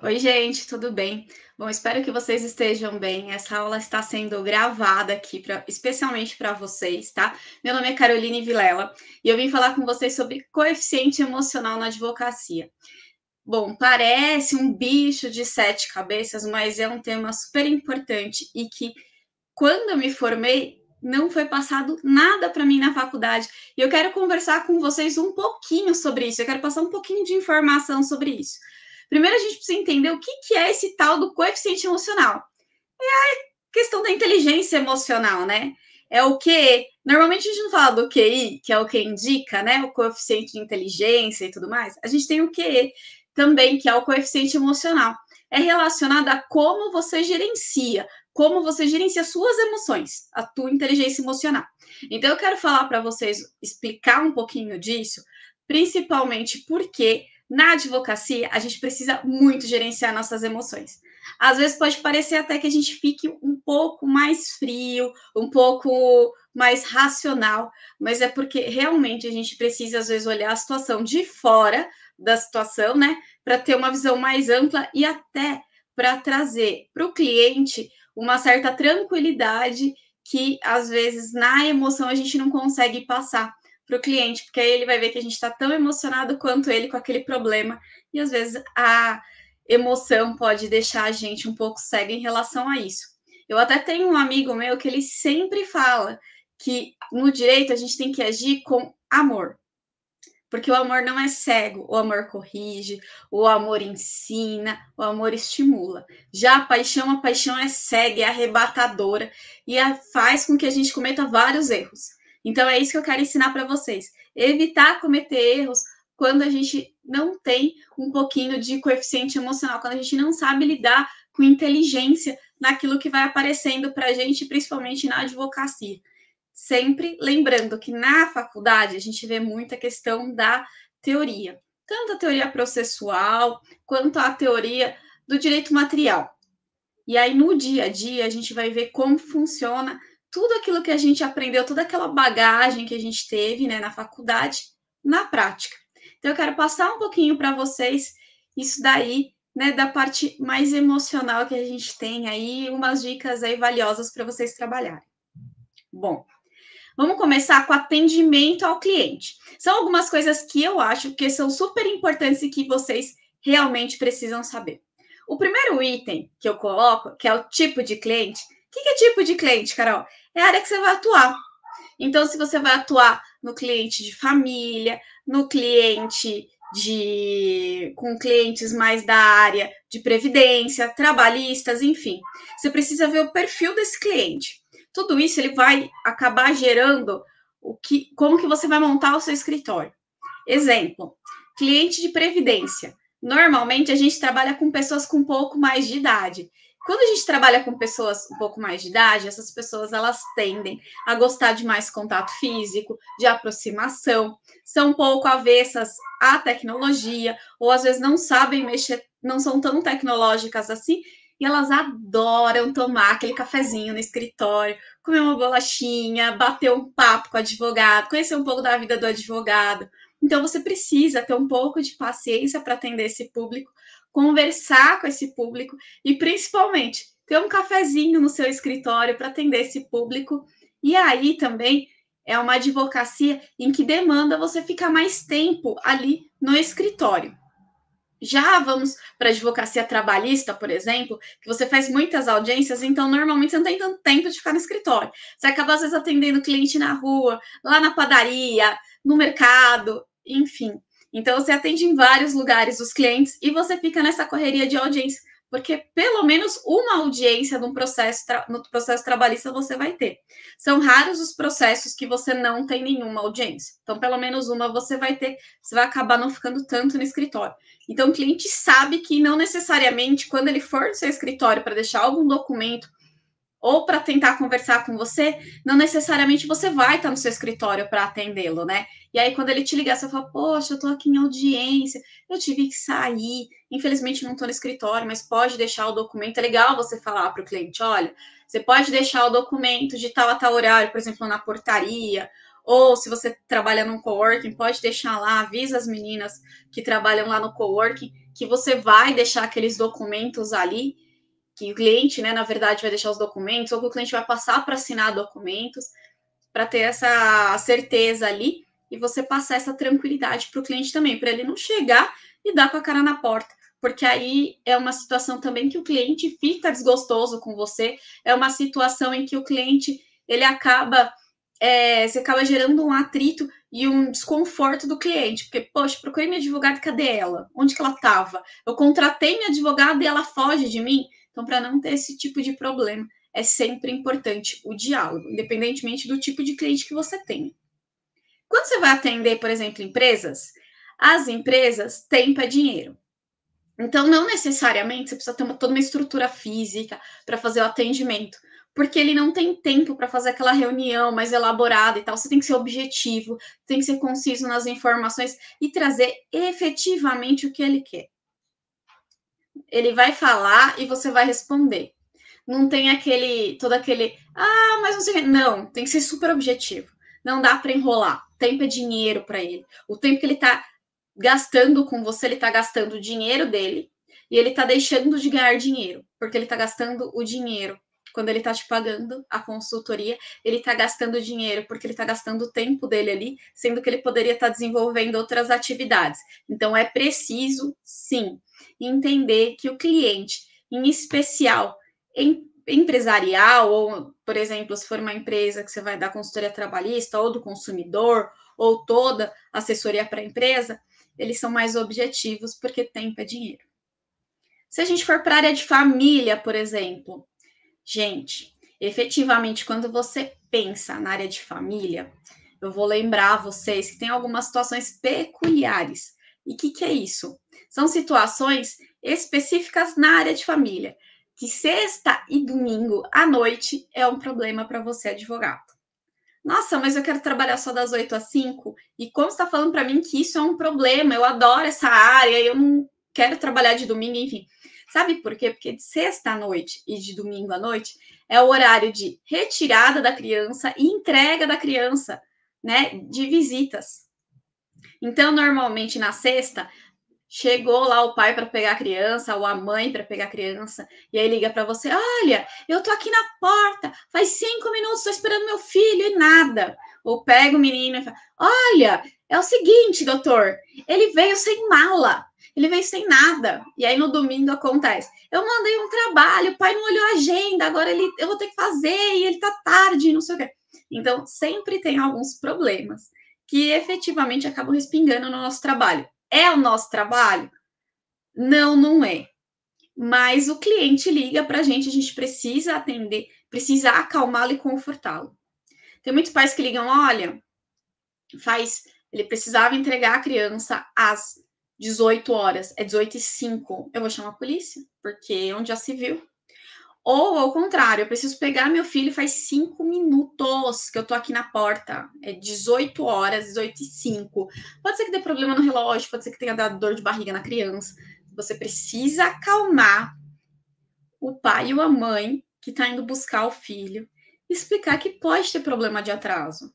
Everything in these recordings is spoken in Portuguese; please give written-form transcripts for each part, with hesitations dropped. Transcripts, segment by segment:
Oi, gente, tudo bem? Bom, espero que vocês estejam bem. Essa aula está sendo gravada aqui, especialmente para vocês, tá? Meu nome é Caroline Vilela e eu vim falar com vocês sobre coeficiente emocional na advocacia. Bom, parece um bicho de sete cabeças, mas é um tema super importante e que, quando eu me formei, não foi passado nada para mim na faculdade. E eu quero conversar com vocês um pouquinho sobre isso, eu quero passar um pouquinho de informação sobre isso. Primeiro, a gente precisa entender o que é esse tal do coeficiente emocional. Questão da inteligência emocional, né? É o que normalmente a gente não fala do QI, que é o que indica, né, o coeficiente de inteligência e tudo mais. A gente tem o QE também, que é o coeficiente emocional. É relacionado a como você gerencia suas emoções, a tua inteligência emocional. Então eu quero falar para vocês, explicar um pouquinho disso, principalmente porque na advocacia a gente precisa muito gerenciar nossas emoções. Às vezes pode parecer até que a gente fique um pouco mais frio, um pouco mais racional, mas é porque realmente a gente precisa, às vezes, olhar a situação de fora da situação, né, para ter uma visão mais ampla e até para trazer para o cliente uma certa tranquilidade que, às vezes, na emoção a gente não consegue passar para o cliente, porque aí ele vai ver que a gente está tão emocionado quanto ele com aquele problema, e às vezes a emoção pode deixar a gente um pouco cega em relação a isso. Eu até tenho um amigo meu que ele sempre fala que no direito a gente tem que agir com amor, porque o amor não é cego, o amor corrige, o amor ensina, o amor estimula. Já a paixão é cega, é arrebatadora e faz com que a gente cometa vários erros. Então é isso que eu quero ensinar para vocês. Evitar cometer erros quando a gente não tem um pouquinho de coeficiente emocional, quando a gente não sabe lidar com inteligência naquilo que vai aparecendo para a gente, principalmente na advocacia. Sempre lembrando que na faculdade a gente vê muita questão da teoria, tanto a teoria processual quanto a teoria do direito material. E aí no dia a dia a gente vai ver como funciona tudo aquilo que a gente aprendeu, toda aquela bagagem que a gente teve, né, na faculdade, na prática. Então eu quero passar um pouquinho para vocês isso daí, né, da parte mais emocional que a gente tem aí, umas dicas aí valiosas para vocês trabalharem. Bom, vamos começar com atendimento ao cliente. São algumas coisas que eu acho que são super importantes e que vocês realmente precisam saber. O primeiro item que eu coloco, que é o tipo de cliente. O que é tipo de cliente, Carol? É a área que você vai atuar. Então, se você vai atuar no cliente de família, no cliente com clientes mais da área de previdência, trabalhistas, enfim, você precisa ver o perfil desse cliente. Tudo isso ele vai acabar gerando como que você vai montar o seu escritório. Exemplo, cliente de previdência. Normalmente a gente trabalha com pessoas com um pouco mais de idade. Quando a gente trabalha com pessoas um pouco mais de idade, essas pessoas elas tendem a gostar de mais contato físico, de aproximação, são um pouco avessas à tecnologia, ou às vezes não sabem mexer, não são tão tecnológicas assim, e elas adoram tomar aquele cafezinho no escritório, comer uma bolachinha, bater um papo com o advogado, conhecer um pouco da vida do advogado. Então, você precisa ter um pouco de paciência para atender esse público, conversar com esse público e, principalmente, ter um cafezinho no seu escritório para atender esse público. E aí também é uma advocacia em que demanda você ficar mais tempo ali no escritório. Já vamos para a advocacia trabalhista, por exemplo, que você faz muitas audiências, então normalmente você não tem tanto tempo de ficar no escritório. Você acaba, às vezes, atendendo cliente na rua, lá na padaria, no mercado, enfim. Então, você atende em vários lugares os clientes e você fica nessa correria de audiência, porque pelo menos uma audiência no processo trabalhista você vai ter. São raros os processos que você não tem nenhuma audiência. Então, pelo menos uma você vai ter, você vai acabar não ficando tanto no escritório. Então, o cliente sabe que não necessariamente, quando ele for no seu escritório para deixar algum documento ou para tentar conversar com você, não necessariamente você vai estar no seu escritório para atendê-lo, né? E aí, quando ele te ligar, você fala, poxa, eu estou aqui em audiência, eu tive que sair, infelizmente não estou no escritório, mas pode deixar o documento. É legal você falar para o cliente, olha, você pode deixar o documento de tal a tal horário, por exemplo, na portaria, ou se você trabalha num coworking, pode deixar lá, avisa as meninas que trabalham lá no coworking, que você vai deixar aqueles documentos ali, que o cliente, né, na verdade, vai deixar os documentos, ou que o cliente vai passar para assinar documentos, para ter essa certeza ali, e você passar essa tranquilidade para o cliente também, para ele não chegar e dar com a cara na porta, porque aí é uma situação também que o cliente fica desgostoso com você, é uma situação em que o cliente, ele acaba, você acaba gerando um atrito e um desconforto do cliente, porque, poxa, procurei minha advogada, cadê ela? Onde que ela estava? Eu contratei minha advogada e ela foge de mim? Então, para não ter esse tipo de problema, é sempre importante o diálogo, independentemente do tipo de cliente que você tem. Quando você vai atender, por exemplo, empresas, as empresas, tempo é dinheiro. Então, não necessariamente você precisa ter toda uma estrutura física para fazer o atendimento, porque ele não tem tempo para fazer aquela reunião mais elaborada e tal. Você tem que ser objetivo, tem que ser conciso nas informações e trazer efetivamente o que ele quer. Ele vai falar e você vai responder. Não tem todo aquele, mas não sei, não, tem que ser super objetivo. Não dá para enrolar. Tempo é dinheiro para ele. O tempo que ele tá gastando com você, ele tá gastando o dinheiro dele e ele tá deixando de ganhar dinheiro, porque ele tá gastando o dinheiro. Quando ele tá te pagando a consultoria, ele tá gastando dinheiro, porque ele tá gastando o tempo dele ali, sendo que ele poderia estar desenvolvendo outras atividades. Então, é preciso, sim, entender que o cliente, em especial empresarial, ou, por exemplo, se for uma empresa que você vai dar consultoria trabalhista, ou do consumidor, ou toda assessoria para a empresa, eles são mais objetivos, porque tempo é dinheiro. Se a gente for para a área de família, por exemplo, gente, efetivamente, quando você pensa na área de família, eu vou lembrar vocês que tem algumas situações peculiares. E o que é isso? São situações específicas na área de família, que sexta e domingo à noite é um problema para você, advogado. Nossa, mas eu quero trabalhar só das 8 às 5. E como está falando para mim que isso é um problema, eu adoro essa área, eu não quero trabalhar de domingo, enfim. Sabe por quê? Porque de sexta à noite e de domingo à noite é o horário de retirada da criança e entrega da criança, né? De visitas. Então, normalmente na sexta, chegou lá o pai para pegar a criança, ou a mãe para pegar a criança, e aí liga para você: olha, eu tô aqui na porta, faz 5 minutos, estou esperando meu filho e nada. Ou pega o menino e fala: olha, é o seguinte, doutor, ele veio sem mala, ele veio sem nada. E aí no domingo acontece: eu mandei um trabalho, o pai não olhou a agenda, agora eu vou ter que fazer e ele tá tarde, não sei o quê. Então, sempre tem alguns problemas que efetivamente acabam respingando no nosso trabalho. É o nosso trabalho? Não, não é. Mas o cliente liga para a gente precisa atender, precisa acalmá-lo e confortá-lo. Tem muitos pais que ligam: olha, ele precisava entregar a criança às 18 horas, é 18h05. Eu vou chamar a polícia, porque onde já se viu. Ou, ao contrário, eu preciso pegar meu filho faz 5 minutos que eu tô aqui na porta. É 18 horas, 18h05. Pode ser que dê problema no relógio, pode ser que tenha dado dor de barriga na criança. Você precisa acalmar o pai ou a mãe que tá indo buscar o filho, explicar que pode ter problema de atraso,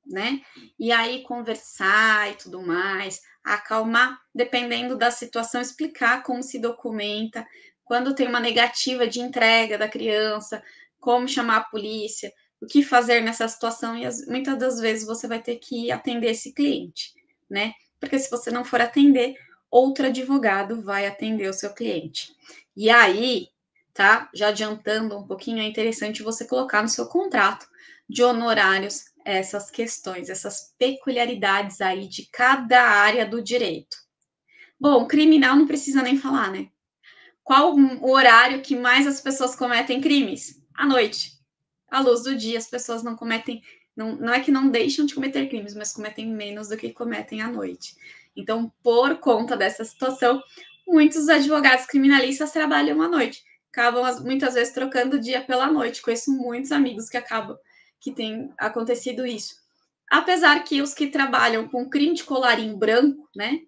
né? E aí conversar e tudo mais, acalmar, dependendo da situação, explicar como se documenta, quando tem uma negativa de entrega da criança, como chamar a polícia, o que fazer nessa situação, e muitas das vezes você vai ter que atender esse cliente, né? Porque se você não for atender, outro advogado vai atender o seu cliente. E aí, tá? Já adiantando um pouquinho, é interessante você colocar no seu contrato de honorários essas questões, essas peculiaridades aí de cada área do direito. Bom, criminal não precisa nem falar, né? Qual o horário que mais as pessoas cometem crimes? À noite. À luz do dia, as pessoas não cometem, não é que não deixam de cometer crimes, mas cometem menos do que cometem à noite. Então, por conta dessa situação, muitos advogados criminalistas trabalham à noite. Acabam muitas vezes trocando o dia pela noite. Conheço muitos amigos que tem acontecido isso. Apesar que os que trabalham com crime de colarinho branco, né?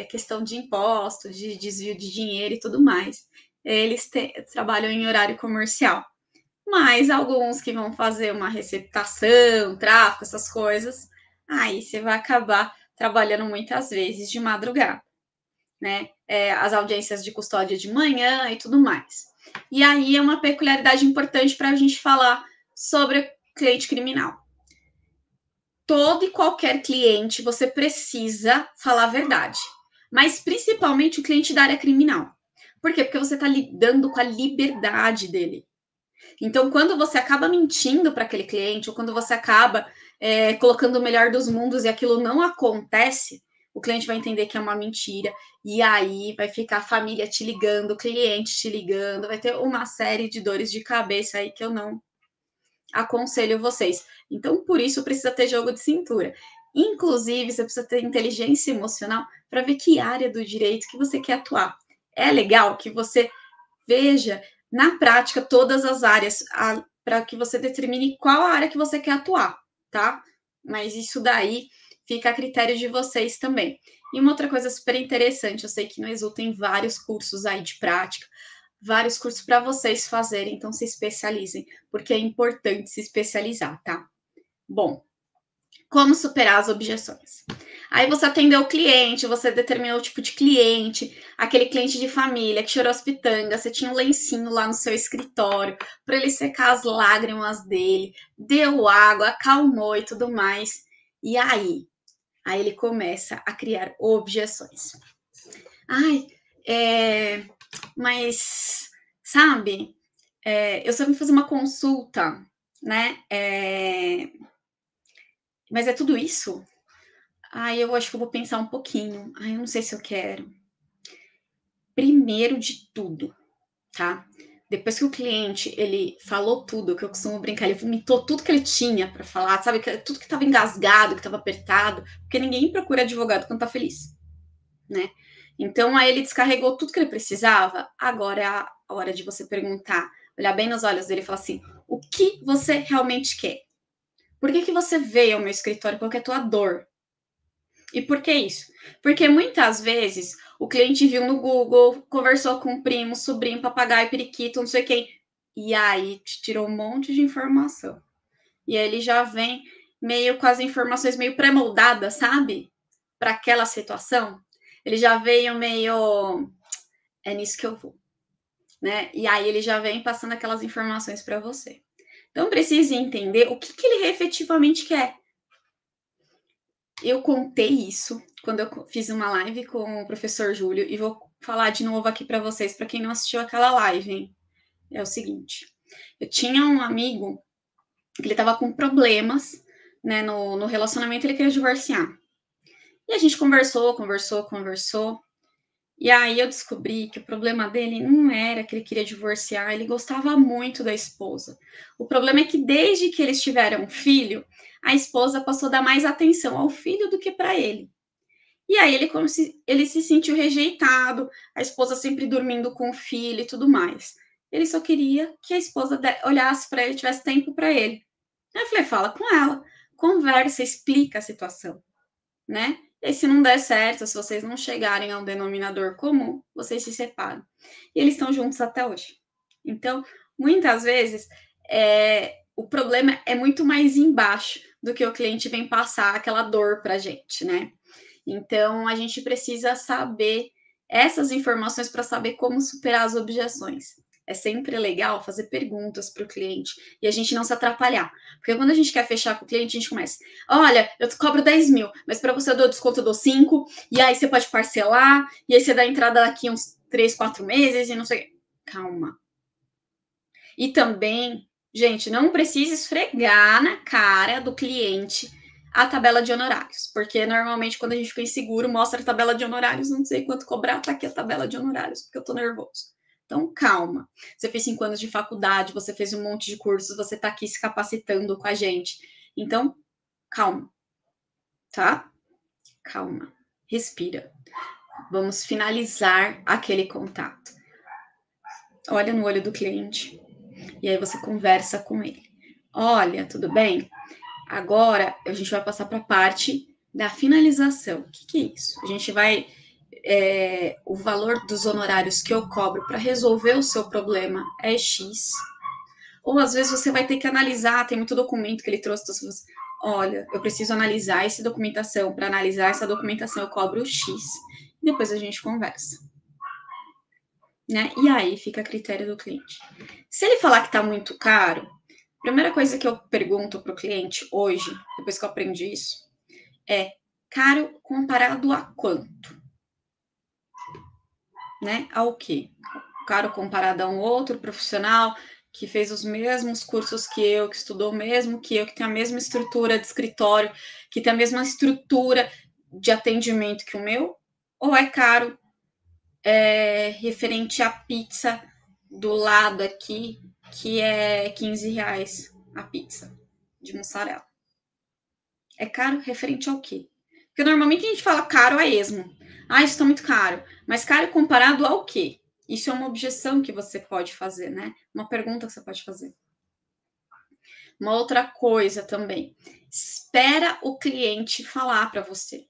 Questão de impostos, de desvio de dinheiro e tudo mais, eles trabalham em horário comercial. mas alguns que vão fazer uma receptação, tráfego, essas coisas, aí você vai acabar trabalhando muitas vezes de madrugada, né? As audiências de custódia de manhã e tudo mais. E aí é uma peculiaridade importante para a gente falar sobre cliente criminal. Todo e qualquer cliente você precisa falar a verdade, mas principalmente o cliente da área criminal. Por quê? Porque você está lidando com a liberdade dele. Então, quando você acaba mentindo para aquele cliente, ou quando você acaba colocando o melhor dos mundos e aquilo não acontece, o cliente vai entender que é uma mentira, e aí vai ficar a família te ligando, o cliente te ligando, vai ter uma série de dores de cabeça aí que eu não aconselho vocês. Então, por isso, precisa ter jogo de cintura. Inclusive, você precisa ter inteligência emocional para ver que área do direito que você quer atuar. É legal que você veja na prática todas as áreas para que você determine qual área que você quer atuar, tá? Mas isso daí fica a critério de vocês também. E uma outra coisa super interessante, eu sei que no Exul tem vários cursos aí de prática, vários cursos para vocês fazerem, então se especializem, porque é importante se especializar, tá? Bom, como superar as objeções? Aí você atendeu o cliente, você determinou o tipo de cliente, aquele cliente de família que chorou as pitangas, você tinha um lencinho lá no seu escritório para ele secar as lágrimas dele, deu água, acalmou e tudo mais. E aí? Aí ele começa a criar objeções. Ai, mas, sabe, eu só vim fazer uma consulta, né? Mas é tudo isso? Ai, eu acho que eu vou pensar um pouquinho. Ai, eu não sei se eu quero. Primeiro de tudo, tá? Depois que o cliente, ele falou tudo, que eu costumo brincar, ele vomitou tudo que ele tinha para falar, sabe? Tudo que tava engasgado, que tava apertado, porque ninguém procura advogado quando tá feliz, né? Então, aí ele descarregou tudo que ele precisava, agora é a hora de você perguntar, olhar bem nos olhos dele e falar assim, o que você realmente quer? Por que você veio ao meu escritório? Qual que é a tua dor? E por que isso? Porque muitas vezes o cliente viu no Google, conversou com um primo, sobrinho, papagaio, periquito, não sei quem, e aí te tirou um monte de informação. E aí ele já vem meio com as informações meio pré-moldadas, sabe? Para aquela situação. Ele já veio meio. É nisso que eu vou. Né? E aí ele já vem passando aquelas informações para você. Então precisa entender o que ele efetivamente quer. Eu contei isso quando eu fiz uma live com o professor Júlio e vou falar de novo aqui para vocês, para quem não assistiu aquela live, hein? É o seguinte, eu tinha um amigo que ele tava com problemas, né, no relacionamento, ele queria divorciar. E a gente conversou, e aí eu descobri que o problema dele não era que ele queria divorciar, ele gostava muito da esposa. O problema é que desde que eles tiveram um filho, a esposa passou a dar mais atenção ao filho do que para ele. E aí ele se sentiu rejeitado, a esposa sempre dormindo com o filho e tudo mais. Ele só queria que a esposa olhasse para ele, tivesse tempo para ele. Aí eu falei, fala com ela, conversa, explica a situação, né? E se não der certo, se vocês não chegarem a um denominador comum, vocês se separam. E eles estão juntos até hoje. Então, muitas vezes, o problema é muito mais embaixo do que o cliente vem passar aquela dor pra gente, né? Então, a gente precisa saber essas informações para saber como superar as objeções. É sempre legal fazer perguntas para o cliente e a gente não se atrapalhar. Porque quando a gente quer fechar com o cliente, a gente começa: olha, eu te cobro 10 mil, mas para você eu dou desconto, eu dou 5, e aí você pode parcelar, e aí você dá entrada daqui uns 3, 4 meses e não sei. Calma. E também, gente, não precisa esfregar na cara do cliente a tabela de honorários, porque normalmente quando a gente fica inseguro, mostra a tabela de honorários, não sei quanto cobrar, tá aqui a tabela de honorários, porque eu tô nervoso. Então, calma. Você fez 5 anos de faculdade, você fez um monte de cursos, você tá aqui se capacitando com a gente. Então, calma, tá? Calma. Respira. Vamos finalizar aquele contato. Olha no olho do cliente e aí você conversa com ele. Olha, tudo bem? Agora a gente vai passar para a parte da finalização. O que é isso? A gente vai. O valor dos honorários que eu cobro para resolver o seu problema é X. Ou às vezes você vai ter que analisar, tem muito documento que ele trouxe, então você, olha, eu preciso analisar essa documentação, para analisar essa documentação eu cobro X, e depois a gente conversa. Né? E aí fica a critério do cliente. Se ele falar que está muito caro, a primeira coisa que eu pergunto para o cliente hoje, depois que eu aprendi isso, é caro comparado a quanto? Né? Ao quê? Caro comparado a um outro profissional que fez os mesmos cursos que eu, que estudou mesmo que eu, que tem a mesma estrutura de escritório, que tem a mesma estrutura de atendimento que o meu? Ou é caro referente à pizza do lado aqui, que é R$15 a pizza de mussarela? É caro referente ao quê? Porque normalmente a gente fala caro a esmo. Ah, isso está muito caro. Mas caro comparado ao quê? Isso é uma objeção que você pode fazer, né? Uma pergunta que você pode fazer. Uma outra coisa também. Espera o cliente falar para você.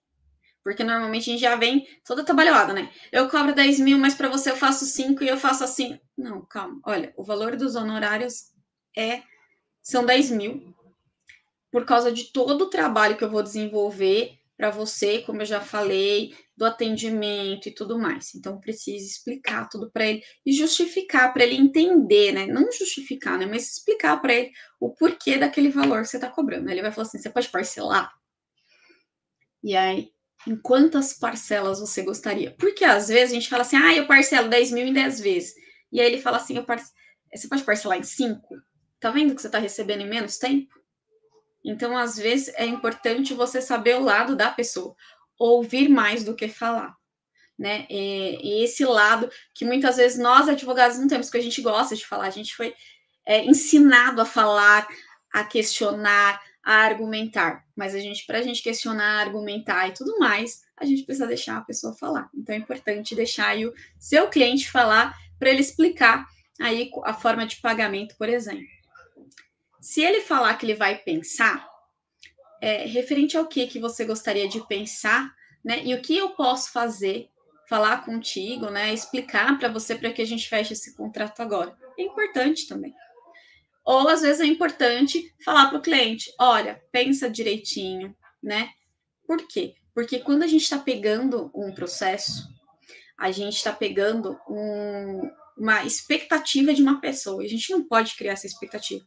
Porque normalmente a gente já vem toda trabalhada, né? Eu cobro 10 mil, mas para você eu faço 5 e eu faço assim. Não, calma. Olha, o valor dos honorários são 10 mil por causa de todo o trabalho que eu vou desenvolver para você, como eu já falei, do atendimento e tudo mais. Então, preciso explicar tudo para ele e justificar para ele entender, né? Não justificar, né? Mas explicar para ele o porquê daquele valor que você está cobrando. Ele vai falar assim: você pode parcelar? E aí, em quantas parcelas você gostaria? Porque às vezes a gente fala assim: eu parcelo 10 mil em 10 vezes. E aí ele fala assim: você pode parcelar em 5? Tá vendo que você está recebendo em menos tempo? Então, às vezes, é importante você saber o lado da pessoa, ouvir mais do que falar, né? E esse lado que muitas vezes nós, advogados, não temos, porque a gente gosta de falar, a gente foi ensinado a falar, a questionar, a argumentar, mas para a gente questionar, argumentar e tudo mais, a gente precisa deixar a pessoa falar. Então, é importante deixar aí o seu cliente falar para ele explicar aí a forma de pagamento, por exemplo. Se ele falar que ele vai pensar, referente ao que você gostaria de pensar, né? E o que eu posso fazer, falar contigo, né? Explicar para você para que a gente feche esse contrato agora. É importante também. Ou às vezes é importante falar para o cliente: olha, pensa direitinho, né? Por quê? Porque quando a gente está pegando um processo, a gente está pegando uma expectativa de uma pessoa. E a gente não pode criar essa expectativa.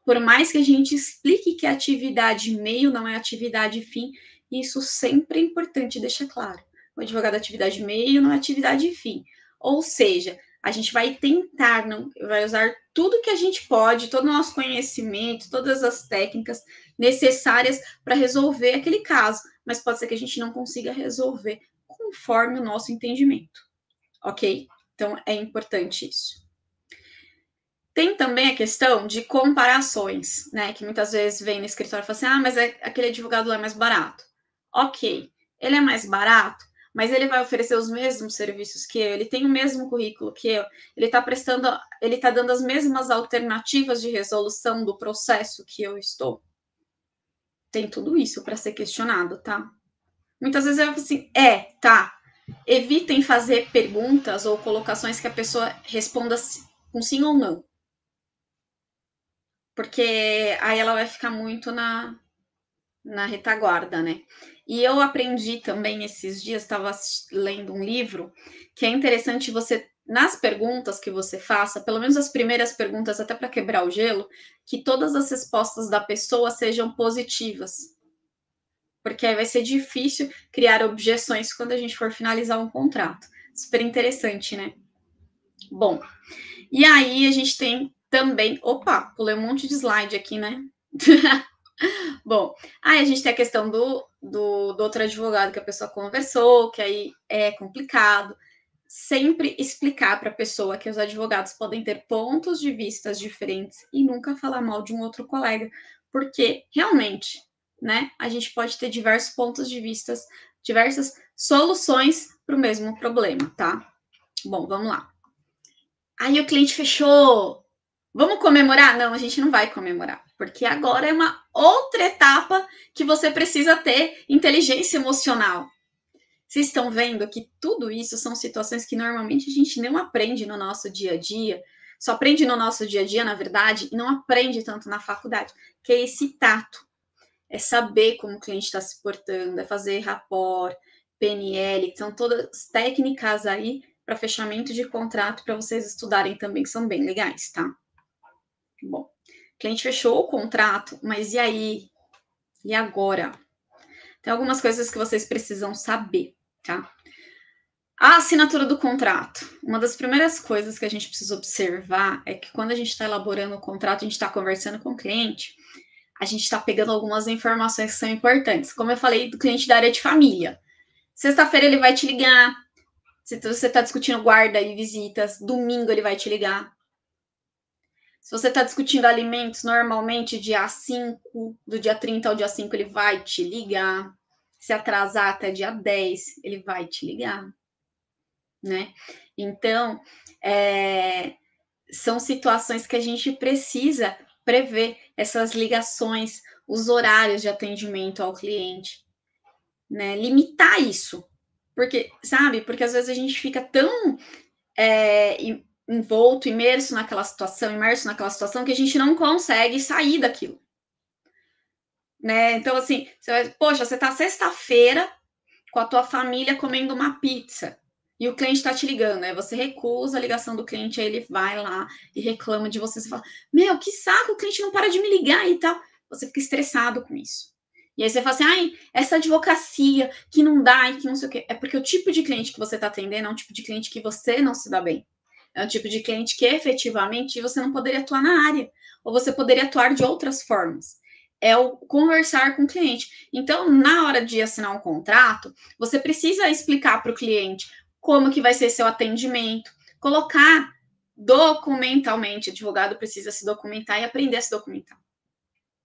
Por mais que a gente explique que a atividade meio não é atividade fim, isso sempre é importante deixar claro. O advogado atividade meio não é atividade fim. Ou seja, a gente vai tentar, vai usar tudo que a gente pode, todo o nosso conhecimento, todas as técnicas necessárias para resolver aquele caso, mas pode ser que a gente não consiga resolver conforme o nosso entendimento, ok? Então, é importante isso. Tem também a questão de comparações, né? Que muitas vezes vem no escritório e fala assim: mas aquele advogado lá é mais barato. Ok, ele é mais barato, mas ele vai oferecer os mesmos serviços que eu, ele tem o mesmo currículo que eu, ele está dando as mesmas alternativas de resolução do processo que eu estou. Tem tudo isso para ser questionado, tá? Muitas vezes eu falo assim: tá. Evitem fazer perguntas ou colocações que a pessoa responda com sim ou não. Porque aí ela vai ficar muito na retaguarda, né? E eu aprendi também esses dias, estava lendo um livro, que é interessante você, nas perguntas que você faça, pelo menos as primeiras perguntas, até para quebrar o gelo, que todas as respostas da pessoa sejam positivas. Porque aí vai ser difícil criar objeções quando a gente for finalizar um contrato. Super interessante, né? Bom, e aí a gente tem também... Opa, pulei um monte de slide aqui, né? Bom, aí a gente tem a questão do outro advogado que a pessoa conversou, que aí é complicado. Sempre explicar para a pessoa que os advogados podem ter pontos de vista diferentes e nunca falar mal de um outro colega, porque realmente, né, a gente pode ter diversos pontos de vista, diversas soluções para o mesmo problema, tá? Bom, vamos lá. Aí o cliente fechou. Vamos comemorar? Não, a gente não vai comemorar, porque agora é uma outra etapa que você precisa ter inteligência emocional. Vocês estão vendo que tudo isso são situações que normalmente a gente não aprende no nosso dia a dia, só aprende no nosso dia a dia, na verdade, e não aprende tanto na faculdade, que é esse tato. É saber como o cliente está se portando, é fazer rapport, PNL, são todas técnicas aí para fechamento de contrato para vocês estudarem também, que são bem legais, tá? Bom, o cliente fechou o contrato, mas e aí? E agora? Tem algumas coisas que vocês precisam saber, tá? A assinatura do contrato. Uma das primeiras coisas que a gente precisa observar é que quando a gente está elaborando o contrato, a gente está conversando com o cliente, a gente está pegando algumas informações que são importantes. Como eu falei do cliente da área de família. Sexta-feira ele vai te ligar. Se você está discutindo guarda e visitas, domingo ele vai te ligar. Se você está discutindo alimentos, normalmente dia 5, do dia 30 ao dia 5, ele vai te ligar. Se atrasar até dia 10, ele vai te ligar. Né? Então, são situações que a gente precisa prever, essas ligações, os horários de atendimento ao cliente, né? Limitar isso. Porque, sabe? Porque às vezes a gente fica tão envolto, imerso naquela situação, que a gente não consegue sair daquilo. Né? Então, assim, você tá sexta-feira com a tua família comendo uma pizza e o cliente tá te ligando, né? Você recusa a ligação do cliente, aí ele vai lá e reclama de você. Você fala, meu, que saco, o cliente não para de me ligar e tal. Você fica estressado com isso. E aí você fala assim, ai, essa advocacia que não dá e que não sei o quê. É porque o tipo de cliente que você tá atendendo é um tipo de cliente que você não se dá bem. É um tipo de cliente que efetivamente você não poderia atuar na área. Ou você poderia atuar de outras formas. É o conversar com o cliente. Então, na hora de assinar um contrato, você precisa explicar para o cliente como que vai ser seu atendimento, colocar documentalmente, o advogado precisa se documentar e aprender a se documentar.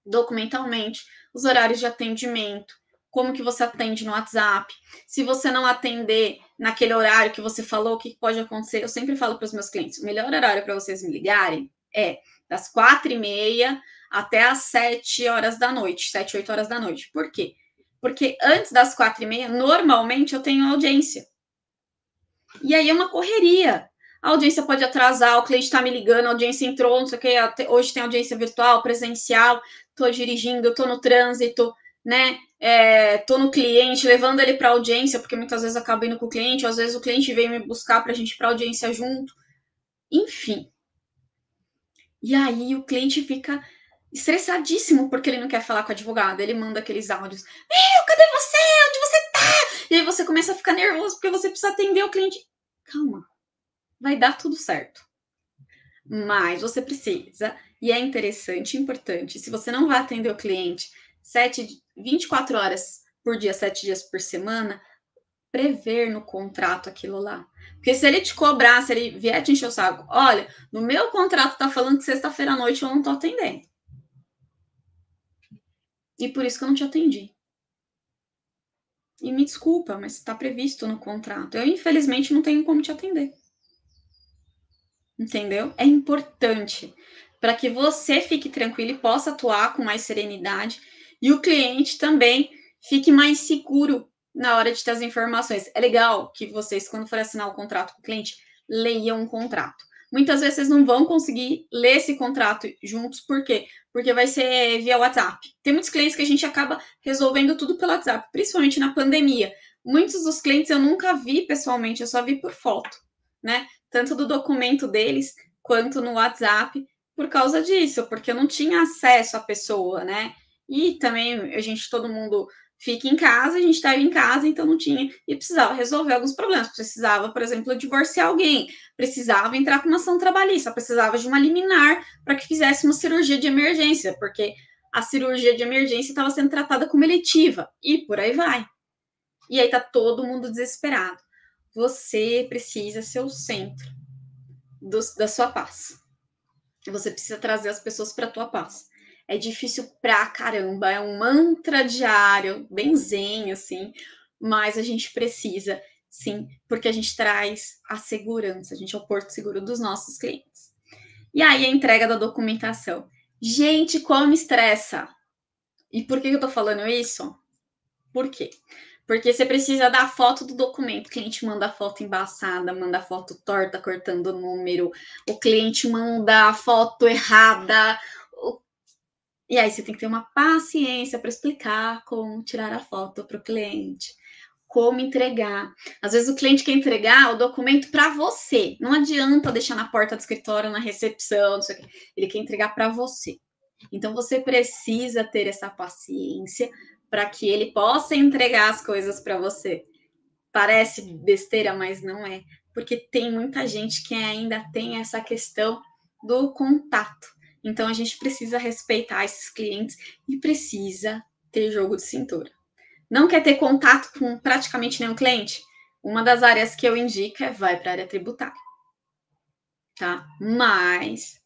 Documentalmente, os horários de atendimento, como que você atende no WhatsApp. Se você não atender naquele horário que você falou, o que pode acontecer? Eu sempre falo para os meus clientes, o melhor horário para vocês me ligarem é das 4h30 até as 7 horas da noite, 7, 8 horas da noite. Por quê? Porque antes das 4h30, normalmente eu tenho audiência. E aí é uma correria. A audiência pode atrasar, o cliente está me ligando, a audiência entrou, não sei o que, hoje tem audiência virtual, presencial, estou dirigindo, estou no trânsito, né? Estou no cliente, levando ele para audiência, porque muitas vezes acabo indo com o cliente, ou às vezes o cliente vem me buscar para a gente ir para audiência junto. Enfim. E aí o cliente fica estressadíssimo porque ele não quer falar com o advogado. Ele manda aqueles áudios. Meu, cadê você? Onde você tá? E aí você começa a ficar nervoso porque você precisa atender o cliente. Calma. Vai dar tudo certo. Mas você precisa, e é interessante, importante, se você não vai atender o cliente 24 horas por dia, 7 dias por semana, prever no contrato aquilo lá. Porque se ele te cobrar, se ele vier te encher o saco, olha, no meu contrato tá falando que sexta-feira à noite eu não tô atendendo. E por isso que eu não te atendi. E me desculpa, mas está previsto no contrato. Eu, infelizmente, não tenho como te atender. Entendeu? É importante para que você fique tranquilo e possa atuar com mais serenidade e o cliente também fique mais seguro na hora de ter as informações. É legal que vocês, quando for assinar o contrato com o cliente, leiam um contrato. Muitas vezes vocês não vão conseguir ler esse contrato juntos, por quê? Porque vai ser via WhatsApp. Tem muitos clientes que a gente acaba resolvendo tudo pelo WhatsApp, principalmente na pandemia. Muitos dos clientes eu nunca vi pessoalmente, eu só vi por foto, né? Tanto do documento deles quanto no WhatsApp, por causa disso, porque eu não tinha acesso à pessoa, né? E também todo mundo fica em casa, a gente estava em casa, então não tinha, e precisava resolver alguns problemas. Precisava, por exemplo, divorciar alguém, precisava entrar com uma ação trabalhista, precisava de uma liminar para que fizesse uma cirurgia de emergência, porque a cirurgia de emergência estava sendo tratada como eletiva, e por aí vai. E aí tá todo mundo desesperado. Você precisa ser o centro da sua paz. Você precisa trazer as pessoas para a tua paz. É difícil pra caramba, é um mantra diário, bem zen, assim, mas a gente precisa, sim, porque a gente traz a segurança, a gente é o porto seguro dos nossos clientes. E aí a entrega da documentação. Gente, como estressa! E por que eu tô falando isso? Por quê? Porque você precisa dar a foto do documento. O cliente manda foto embaçada, manda foto torta, cortando o número. O cliente manda a foto errada. E aí você tem que ter uma paciência para explicar como tirar a foto para o cliente, como entregar. Às vezes o cliente quer entregar o documento para você. Não adianta deixar na porta do escritório, na recepção, não sei o quê. Ele quer entregar para você. Então você precisa ter essa paciência para que ele possa entregar as coisas para você. Parece besteira, mas não é. Porque tem muita gente que ainda tem essa questão do contato. Então a gente precisa respeitar esses clientes e precisa ter jogo de cintura. Não quer ter contato com praticamente nenhum cliente? Uma das áreas que eu indico é vai para a área tributária. Tá? Mas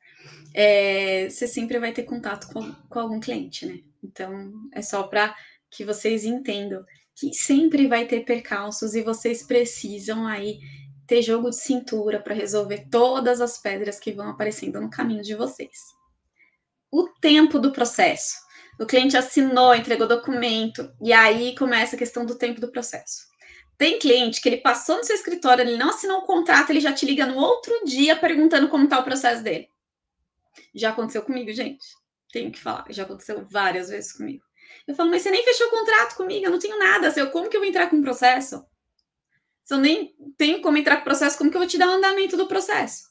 você sempre vai ter contato com algum cliente, né? Então é só para que vocês entendam que sempre vai ter percalços e vocês precisam aí ter jogo de cintura para resolver todas as pedras que vão aparecendo no caminho de vocês. O tempo do processo. O cliente assinou, entregou documento, e aí começa a questão do tempo do processo. Tem cliente que ele passou no seu escritório, ele não assinou o contrato, ele já te liga no outro dia perguntando como está o processo dele. Já aconteceu comigo, gente. Tenho que falar, já aconteceu várias vezes comigo. Eu falo, mas você nem fechou o contrato comigo, eu não tenho nada. Como que eu vou entrar com o processo? Se eu nem tenho como entrar com o processo, como que eu vou te dar o andamento do processo?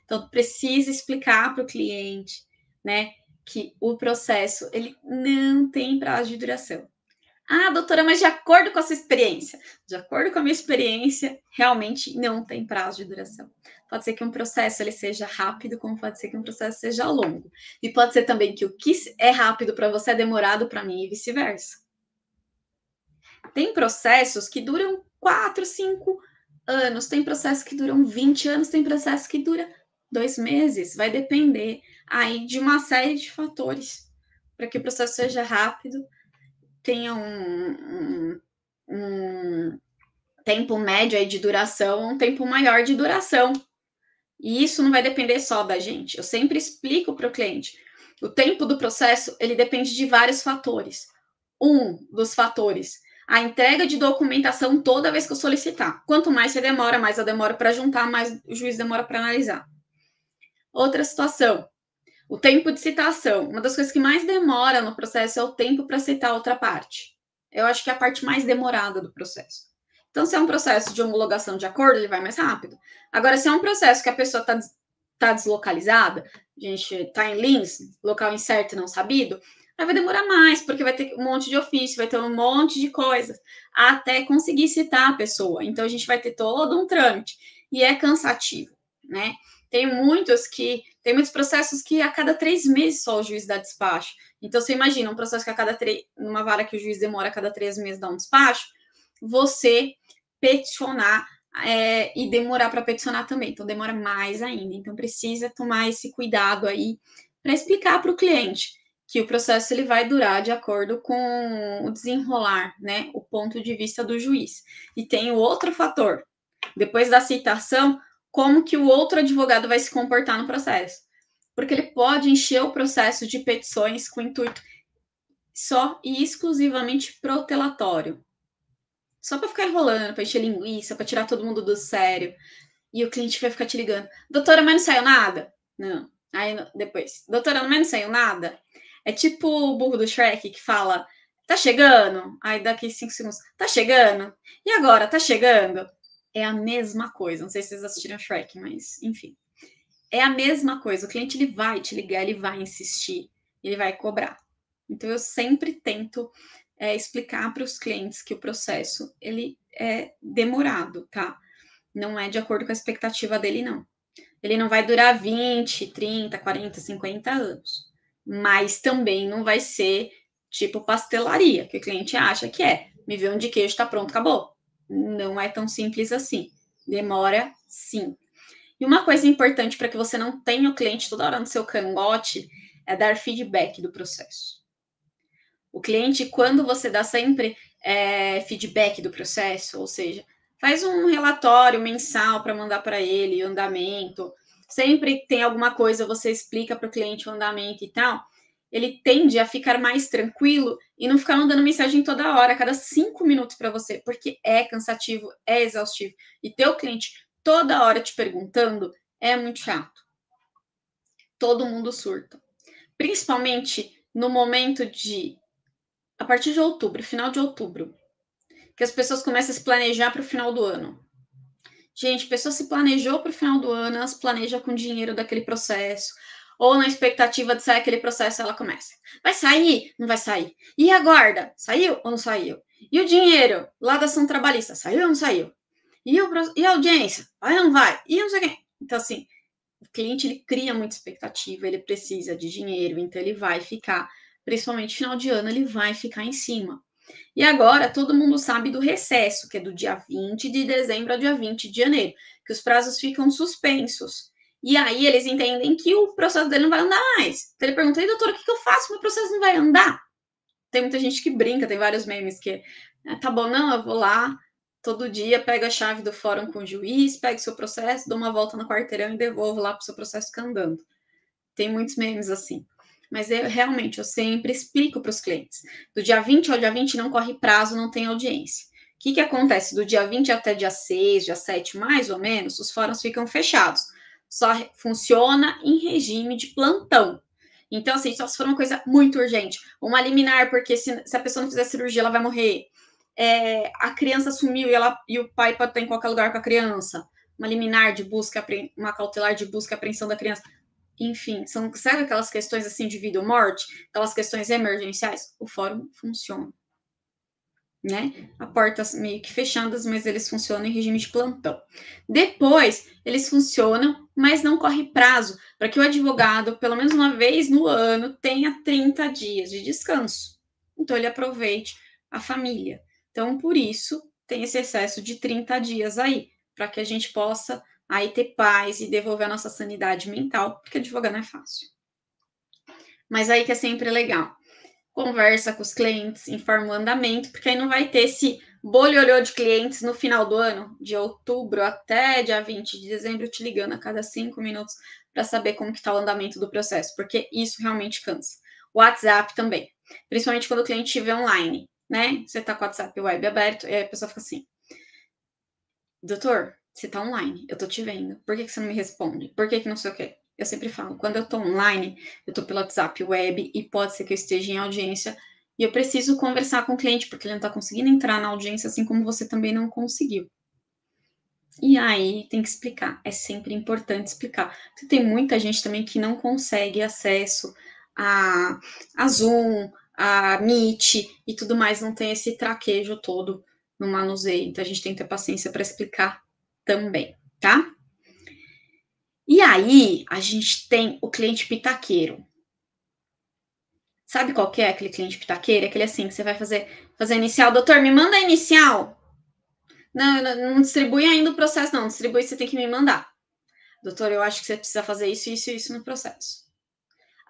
Então, precisa explicar para o cliente, né, que o processo, ele não tem prazo de duração. Ah, doutora, mas de acordo com a sua experiência? De acordo com a minha experiência, realmente não tem prazo de duração. Pode ser que um processo ele seja rápido, como pode ser que um processo seja longo. E pode ser também que o que é rápido para você é demorado para mim e vice-versa. Tem processos que duram 4, 5 anos, tem processos que duram 20 anos, tem processos que duram 2 meses. Vai depender aí de uma série de fatores para que o processo seja rápido, tenha um tempo médio aí de duração, um tempo maior de duração. E isso não vai depender só da gente. Eu sempre explico para o cliente. O tempo do processo, ele depende de vários fatores. Um dos fatores, a entrega de documentação toda vez que eu solicitar. Quanto mais você demora, mais eu demoro para juntar, mais o juiz demora para analisar. Outra situação, o tempo de citação. Uma das coisas que mais demora no processo é o tempo para citar outra parte. Eu acho que é a parte mais demorada do processo. Então, se é um processo de homologação de acordo, ele vai mais rápido. Agora, se é um processo que a pessoa está deslocalizada, a gente está em Lins, local incerto e não sabido, aí vai demorar mais, porque vai ter um monte de ofício, vai ter um monte de coisas, até conseguir citar a pessoa. Então, a gente vai ter todo um trâmite. E é cansativo, né? Tem muitos processos que a cada 3 meses só o juiz dá despacho. Então, você imagina um processo que numa vara que o juiz demora a cada 3 meses dar um despacho, você peticionar e demorar para peticionar também. Então, demora mais ainda. Então, precisa tomar esse cuidado aí para explicar para o cliente que o processo ele vai durar de acordo com o desenrolar, né? O ponto de vista do juiz. E tem o outro fator. Depois da citação, como que o outro advogado vai se comportar no processo. Porque ele pode encher o processo de petições com intuito só e exclusivamente protelatório. Só para ficar enrolando, para encher linguiça, para tirar todo mundo do sério. E o cliente vai ficar te ligando. Doutora, mas não saiu nada? Não. Aí depois, doutora, mas não saiu nada? É tipo o burro do Shrek que fala, tá chegando? Aí daqui 5 segundos, tá chegando? E agora, tá chegando? É a mesma coisa. Não sei se vocês assistiram Shrek, mas enfim. É a mesma coisa. O cliente ele vai te ligar, ele vai insistir, ele vai cobrar. Então eu sempre tento explicar para os clientes que o processo ele é demorado, tá? Não é de acordo com a expectativa dele, não. Ele não vai durar 20, 30, 40, 50 anos. Mas também não vai ser tipo pastelaria, que o cliente acha que é. Me vê um de queijo, tá pronto, acabou. Não é tão simples assim. Demora, sim. E uma coisa importante para que você não tenha o cliente toda hora no seu cangote é dar feedback do processo. O cliente, quando você dá sempre feedback do processo, ou seja, faz um relatório mensal para mandar para ele, o andamento, sempre tem alguma coisa, você explica para o cliente o andamento e tal, ele tende a ficar mais tranquilo e não ficar mandando mensagem toda hora, a cada 5 minutos para você, porque é cansativo, é exaustivo. E ter o cliente toda hora te perguntando é muito chato. Todo mundo surta. Principalmente no momento a partir de outubro, final de outubro, que as pessoas começam a se planejar para o final do ano. Gente, a pessoa se planejou para o final do ano, ela se planeja com o dinheiro daquele processo, ou na expectativa de sair aquele processo, ela começa. Vai sair? Não vai sair. E a guarda? Saiu ou não saiu? E o dinheiro lá da ação trabalhista? Saiu ou não saiu? E a audiência? Vai ou não vai? E não sei o quê. Então, assim, o cliente ele cria muita expectativa, ele precisa de dinheiro, então ele vai ficar, principalmente final de ano, ele vai ficar em cima. E agora todo mundo sabe do recesso, que é do dia 20 de dezembro ao dia 20 de janeiro, que os prazos ficam suspensos. E aí eles entendem que o processo dele não vai andar mais. Então ele pergunta, doutora, o que eu faço? Meu processo não vai andar? Tem muita gente que brinca, tem vários memes que tá bom, não, eu vou lá todo dia, pego a chave do fórum com o juiz, pego seu processo, dou uma volta no quarteirão e devolvo lá para o seu processo ficar andando. Tem muitos memes assim. Mas eu sempre explico para os clientes. Do dia 20 ao dia 20 não corre prazo, não tem audiência. O que acontece? Do dia 20 até dia 6, dia 7, mais ou menos, os fóruns ficam fechados. Só funciona em regime de plantão. Então, assim, só se for uma coisa muito urgente. Uma liminar, porque se a pessoa não fizer cirurgia, ela vai morrer. A criança sumiu e o pai pode estar em qualquer lugar com a criança. Uma liminar de busca, uma cautelar de busca e apreensão da criança. Enfim, sabe aquelas questões assim de vida ou morte? Aquelas questões emergenciais? O fórum funciona. Né? A portas meio que fechadas, mas eles funcionam em regime de plantão. Depois, eles funcionam, mas não corre prazo, para que o advogado, pelo menos uma vez no ano, tenha 30 dias de descanso. Então, ele aproveite a família. Então, por isso, tem esse excesso de 30 dias aí, para que a gente possa aí ter paz e devolver a nossa sanidade mental, porque advogar não é fácil. Mas aí que é sempre legal. Conversa com os clientes, informa o andamento, porque aí não vai ter esse bololhô de clientes no final do ano, de outubro até dia 20 de dezembro, te ligando a cada 5 minutos para saber como que está o andamento do processo, porque isso realmente cansa. O WhatsApp também, principalmente quando o cliente estiver online, né? Você está com o WhatsApp web aberto, e aí a pessoa fica assim, doutor, você está online, eu estou te vendo, por que você não me responde? Por que não sei o quê? Eu sempre falo, quando eu estou online, eu estou pelo WhatsApp web e pode ser que eu esteja em audiência e eu preciso conversar com o cliente, porque ele não está conseguindo entrar na audiência, assim como você também não conseguiu. E aí tem que explicar, é sempre importante explicar. Porque tem muita gente também que não consegue acesso a Zoom, a Meet e tudo mais, não tem esse traquejo todo no manuseio. Então a gente tem que ter paciência para explicar também, tá? E aí, a gente tem o cliente pitaqueiro. Sabe qual que é aquele cliente pitaqueiro? Aquele assim, que você vai fazer inicial. Doutor, me manda a inicial. Não distribui ainda o processo, não. Distribui, você tem que me mandar. Doutor, eu acho que você precisa fazer isso, isso e isso no processo.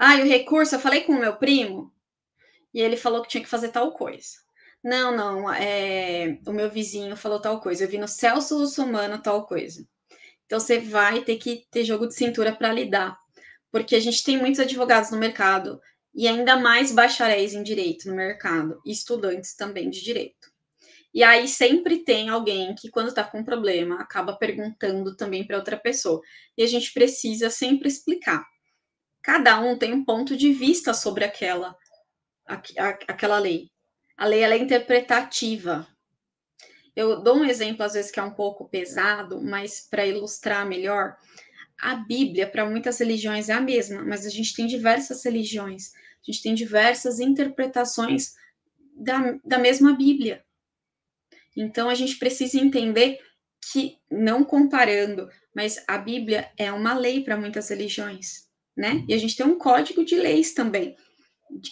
E o recurso, eu falei com o meu primo, e ele falou que tinha que fazer tal coisa. Não, o meu vizinho falou tal coisa. Eu vi no Celso Russomano tal coisa. Então, você vai ter que ter jogo de cintura para lidar, porque a gente tem muitos advogados no mercado e ainda mais bacharéis em direito no mercado, e estudantes também de direito. E aí sempre tem alguém que, quando está com um problema, acaba perguntando também para outra pessoa. E a gente precisa sempre explicar. Cada um tem um ponto de vista sobre aquela lei. A lei ela é interpretativa. Eu dou um exemplo, às vezes, que é um pouco pesado, mas para ilustrar melhor, a Bíblia, para muitas religiões, é a mesma, mas a gente tem diversas religiões, a gente tem diversas interpretações da mesma Bíblia. Então, a gente precisa entender que, não comparando, mas a Bíblia é uma lei para muitas religiões, né? E a gente tem um código de leis também,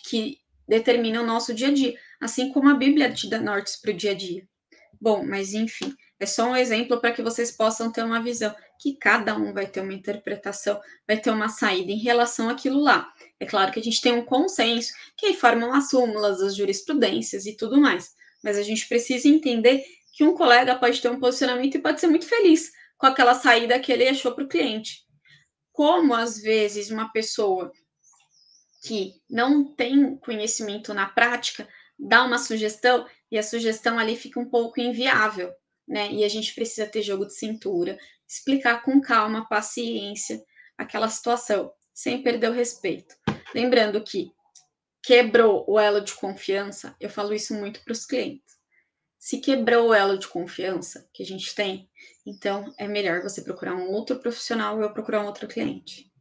que determina o nosso dia a dia, assim como a Bíblia te dá nortes para o dia a dia. Bom, mas enfim, é só um exemplo para que vocês possam ter uma visão, que cada um vai ter uma interpretação, vai ter uma saída em relação àquilo lá. É claro que a gente tem um consenso, que aí formam as súmulas, as jurisprudências e tudo mais, mas a gente precisa entender que um colega pode ter um posicionamento e pode ser muito feliz com aquela saída que ele achou para o cliente. Como, às vezes, uma pessoa que não tem conhecimento na prática, dá uma sugestão e a sugestão ali fica um pouco inviável, né? E a gente precisa ter jogo de cintura, explicar com calma, paciência, aquela situação, sem perder o respeito. Lembrando que quebrou o elo de confiança, eu falo isso muito para os clientes. Se quebrou o elo de confiança que a gente tem, então é melhor você procurar um outro profissional ou eu procurar um outro cliente.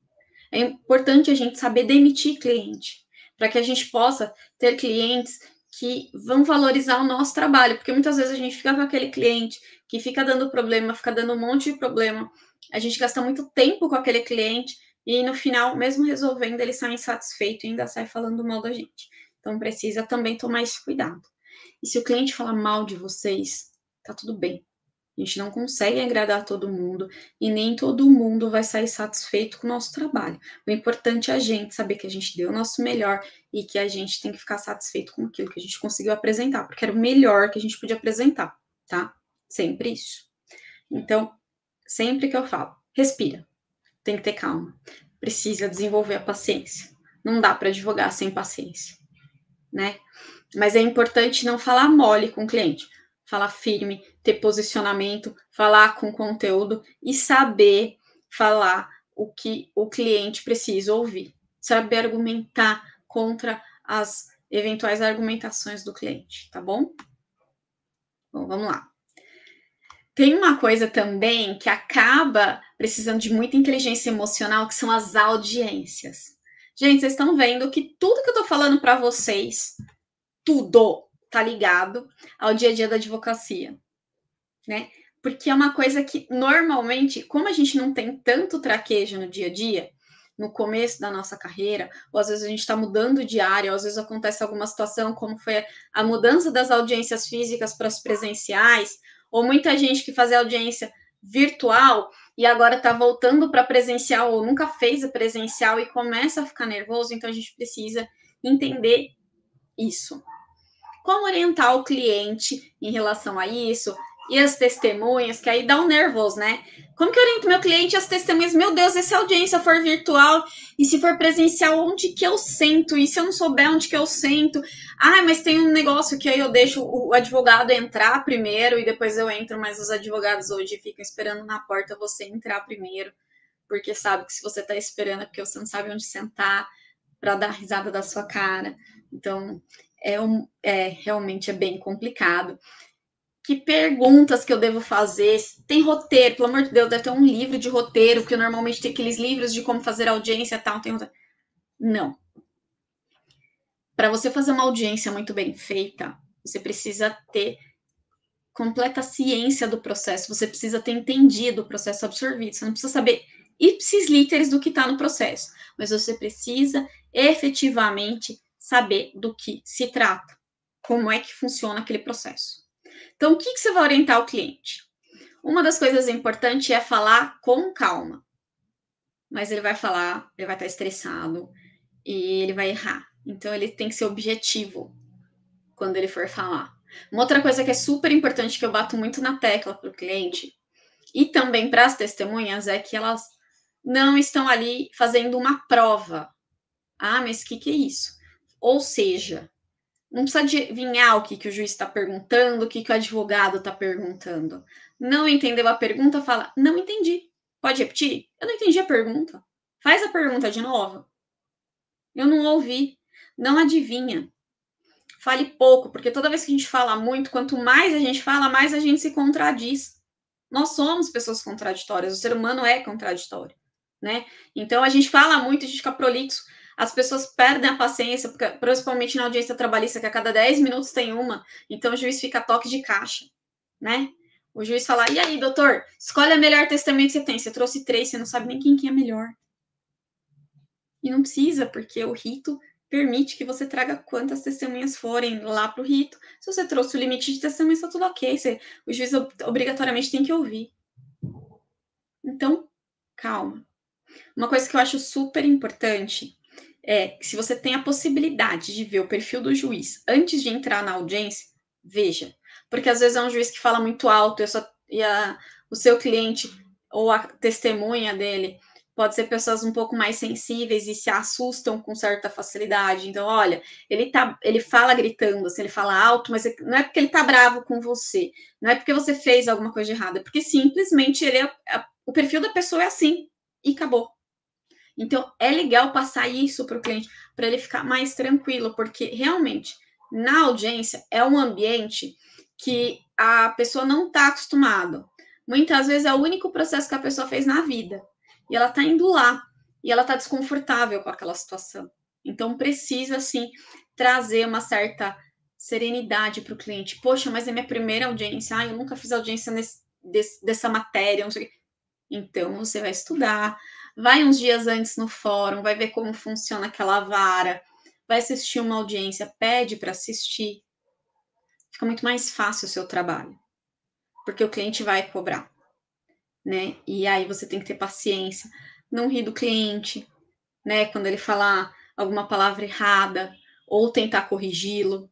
É importante a gente saber demitir cliente, para que a gente possa ter clientes que vão valorizar o nosso trabalho, porque muitas vezes a gente fica com aquele cliente que fica dando problema, fica dando um monte de problema, a gente gasta muito tempo com aquele cliente e no final, mesmo resolvendo, ele sai insatisfeito e ainda sai falando mal da gente. Então precisa também tomar esse cuidado. E se o cliente falar mal de vocês, tá tudo bem. A gente não consegue agradar todo mundo e nem todo mundo vai sair satisfeito com o nosso trabalho. O importante é a gente saber que a gente deu o nosso melhor e que a gente tem que ficar satisfeito com aquilo que a gente conseguiu apresentar, porque era o melhor que a gente podia apresentar, tá? Sempre isso. Então, sempre que eu falo, respira, tem que ter calma, precisa desenvolver a paciência. Não dá para advogar sem paciência, né? Mas é importante não falar mole com o cliente, falar firme, ter posicionamento, falar com conteúdo e saber falar o que o cliente precisa ouvir. Saber argumentar contra as eventuais argumentações do cliente, tá bom? Bom, vamos lá. Tem uma coisa também que acaba precisando de muita inteligência emocional, que são as audiências. Gente, vocês estão vendo que tudo que eu tô falando para vocês, tudo tá ligado ao dia a dia da advocacia, né? Porque é uma coisa que normalmente, como a gente não tem tanto traquejo no dia a dia, no começo da nossa carreira, ou às vezes a gente está mudando de área, ou às vezes acontece alguma situação, como foi a mudança das audiências físicas para as presenciais, ou muita gente que fazia audiência virtual e agora está voltando para presencial ou nunca fez a presencial e começa a ficar nervoso, então a gente precisa entender isso. Como orientar o cliente em relação a isso? E as testemunhas, que aí dá um nervoso, né? Como que eu oriento meu cliente e as testemunhas? Meu Deus, e se a audiência for virtual e se for presencial, onde que eu sento? E se eu não souber onde que eu sento? Ah, mas tem um negócio que aí eu deixo o advogado entrar primeiro e depois eu entro, mas os advogados hoje ficam esperando na porta você entrar primeiro, porque sabe que se você tá esperando é porque você não sabe onde sentar para dar risada da sua cara. Então, realmente é bem complicado. Que perguntas que eu devo fazer? Tem roteiro, pelo amor de Deus, deve ter um livro de roteiro, porque normalmente tem aqueles livros de como fazer audiência e tal. Não. Para você fazer uma audiência muito bem feita, você precisa ter completa ciência do processo, você precisa ter entendido o processo absorvido, você não precisa saber ipsis literis do que está no processo, mas você precisa efetivamente saber do que se trata, como é que funciona aquele processo. Então, o que você vai orientar o cliente? Uma das coisas importantes é falar com calma, mas ele vai falar, ele vai estar estressado e ele vai errar. Então, ele tem que ser objetivo quando ele for falar. Uma outra coisa que é super importante, que eu bato muito na tecla para o cliente e também para as testemunhas, é que elas não estão ali fazendo uma prova. Ah, mas o que é isso? Ou seja, não precisa adivinhar o que o juiz está perguntando, o que o advogado está perguntando. Não entendeu a pergunta, fala, não entendi. Pode repetir? Eu não entendi a pergunta. Faz a pergunta de novo. Eu não ouvi. Não adivinha. Fale pouco, porque toda vez que a gente fala muito, quanto mais a gente fala, mais a gente se contradiz. Nós somos pessoas contraditórias, o ser humano é contraditório, né? Então a gente fala muito, a gente fica prolixo, as pessoas perdem a paciência, porque, principalmente na audiência trabalhista, que a cada 10 minutos tem uma, então o juiz fica a toque de caixa, né? O juiz fala, e aí, doutor, escolhe a melhor testemunha que você tem. Você trouxe 3, você não sabe nem quem que é melhor. E não precisa, porque o rito permite que você traga quantas testemunhas forem lá para o rito. Se você trouxe o limite de testemunhas, está tudo ok. O juiz obrigatoriamente tem que ouvir. Então, calma. Uma coisa que eu acho super importante é que se você tem a possibilidade de ver o perfil do juiz antes de entrar na audiência, veja. Porque às vezes é um juiz que fala muito alto o seu cliente ou a testemunha dele pode ser pessoas um pouco mais sensíveis e se assustam com certa facilidade. Então, olha, ele fala gritando, assim, ele fala alto, mas não é porque ele tá bravo com você, não é porque você fez alguma coisa de errada, é porque simplesmente o perfil da pessoa é assim e acabou. Então, é legal passar isso para o cliente, para ele ficar mais tranquilo, porque realmente, na audiência, é um ambiente que a pessoa não está acostumada. Muitas vezes é o único processo que a pessoa fez na vida. E ela está indo lá, e ela está desconfortável com aquela situação. Então, precisa, sim, trazer uma certa serenidade para o cliente. Poxa, mas é minha primeira audiência. Eu nunca fiz audiência dessa matéria, não sei o quê. Então, você vai estudar, vai uns dias antes no fórum, vai ver como funciona aquela vara, vai assistir uma audiência, pede para assistir. Fica muito mais fácil o seu trabalho, porque o cliente vai cobrar, né? E aí você tem que ter paciência, não rir do cliente, né? Quando ele falar alguma palavra errada, ou tentar corrigi-lo,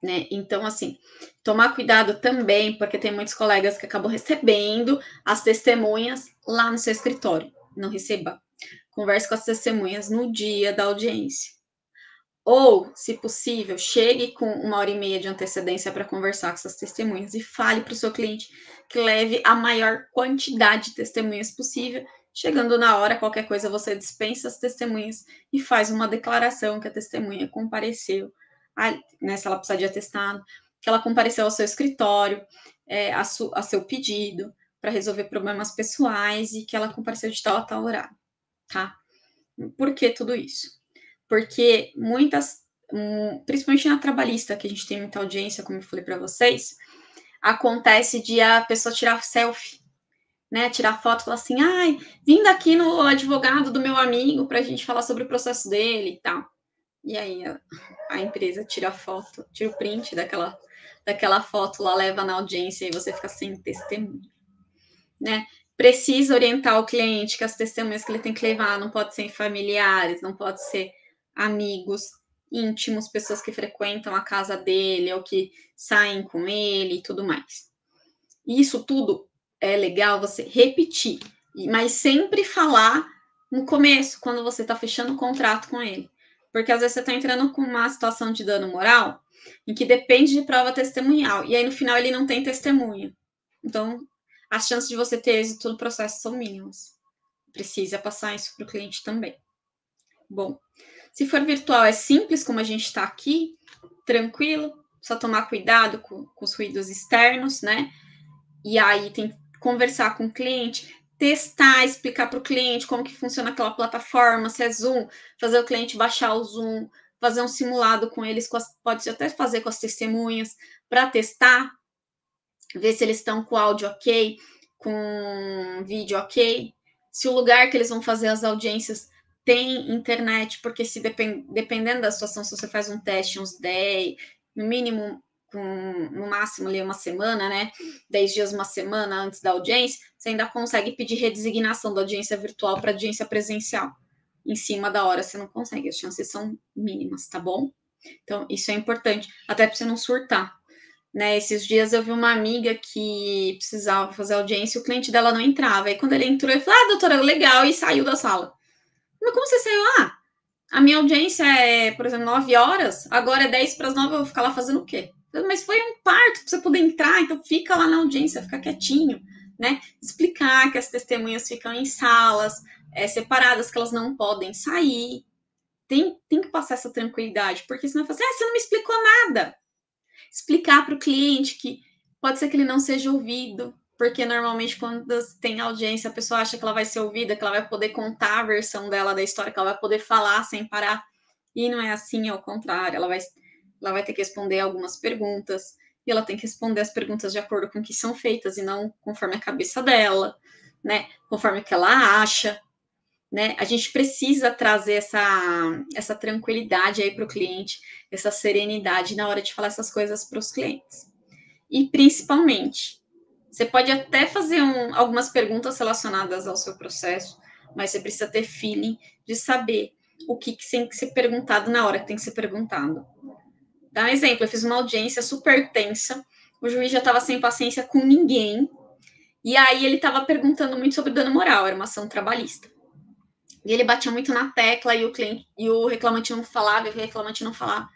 né? Então, assim, tomar cuidado também, porque tem muitos colegas que acabam recebendo as testemunhas lá no seu escritório. Não receba. Converse com as testemunhas no dia da audiência. Ou, se possível, chegue com 1h30 de antecedência para conversar com essas testemunhas e fale para o seu cliente que leve a maior quantidade de testemunhas possível. Chegando na hora, qualquer coisa, você dispensa as testemunhas e faz uma declaração que a testemunha compareceu, né, se ela precisar de atestado, que ela compareceu ao seu escritório, a seu pedido, para resolver problemas pessoais e que ela compareceu de tal a tal horário, tá? Por que tudo isso? Porque principalmente na trabalhista, que a gente tem muita audiência, como eu falei para vocês, acontece de a pessoa tirar selfie, né? Tirar foto e falar assim, vim daqui no advogado do meu amigo para a gente falar sobre o processo dele e tal. E aí a empresa tira a foto, tira o print daquela foto lá, leva na audiência e você fica sem testemunho, né? Precisa orientar o cliente que as testemunhas que ele tem que levar não pode ser familiares, não pode ser amigos íntimos, pessoas que frequentam a casa dele ou que saem com ele e tudo mais. Isso tudo é legal você repetir, mas sempre falar no começo, quando você está fechando o contrato com ele. Porque às vezes você está entrando com uma situação de dano moral em que depende de prova testemunhal. E aí no final ele não tem testemunha. Então, as chances de você ter êxito no processo são mínimas. Precisa passar isso para o cliente também. Bom, se for virtual, é simples, como a gente está aqui, tranquilo, só tomar cuidado com os ruídos externos, né? E aí tem que conversar com o cliente, testar, explicar para o cliente como que funciona aquela plataforma, se é Zoom, fazer o cliente baixar o Zoom, fazer um simulado com eles, pode até fazer com as testemunhas, para testar, ver se eles estão com áudio ok, com vídeo ok, se o lugar que eles vão fazer as audiências tem internet, porque se dependendo da situação, se você faz um teste uns 10, no mínimo, no máximo ali uma semana, né? 10 dias, uma semana antes da audiência, você ainda consegue pedir redesignação da audiência virtual para audiência presencial. Em cima da hora você não consegue, as chances são mínimas, tá bom? Então, isso é importante, até para você não surtar. Né, esses dias eu vi uma amiga que precisava fazer audiência e o cliente dela não entrava. Aí quando ele entrou, ele falou, doutora, legal, e saiu da sala. Mas como você saiu? A minha audiência é, por exemplo, 9 horas, agora é 10 para as 9, eu vou ficar lá fazendo o quê? Mas foi um parto para você poder entrar, então fica lá na audiência, fica quietinho, né? Explicar que as testemunhas ficam em salas separadas, que elas não podem sair. Tem que passar essa tranquilidade, porque senão fala assim, você não me explicou nada. Explicar para o cliente que pode ser que ele não seja ouvido, porque normalmente quando tem audiência, a pessoa acha que ela vai ser ouvida, que ela vai poder contar a versão dela da história, que ela vai poder falar sem parar. E não é assim, ao contrário, ela vai ter que responder algumas perguntas, e ela tem que responder as perguntas de acordo com o que são feitas, e não conforme a cabeça dela, né? Conforme o que ela acha. Né? A gente precisa trazer essa tranquilidade aí para o cliente, essa serenidade na hora de falar essas coisas para os clientes. E principalmente, você pode até fazer algumas perguntas relacionadas ao seu processo, mas você precisa ter feeling de saber o que tem que ser perguntado na hora que tem que ser perguntado. Dá um exemplo, eu fiz uma audiência super tensa, o juiz já estava sem paciência com ninguém, E aí ele estava perguntando muito sobre dano moral, era uma ação trabalhista. E ele batia muito na tecla e o reclamante não falava, e o reclamante não falava.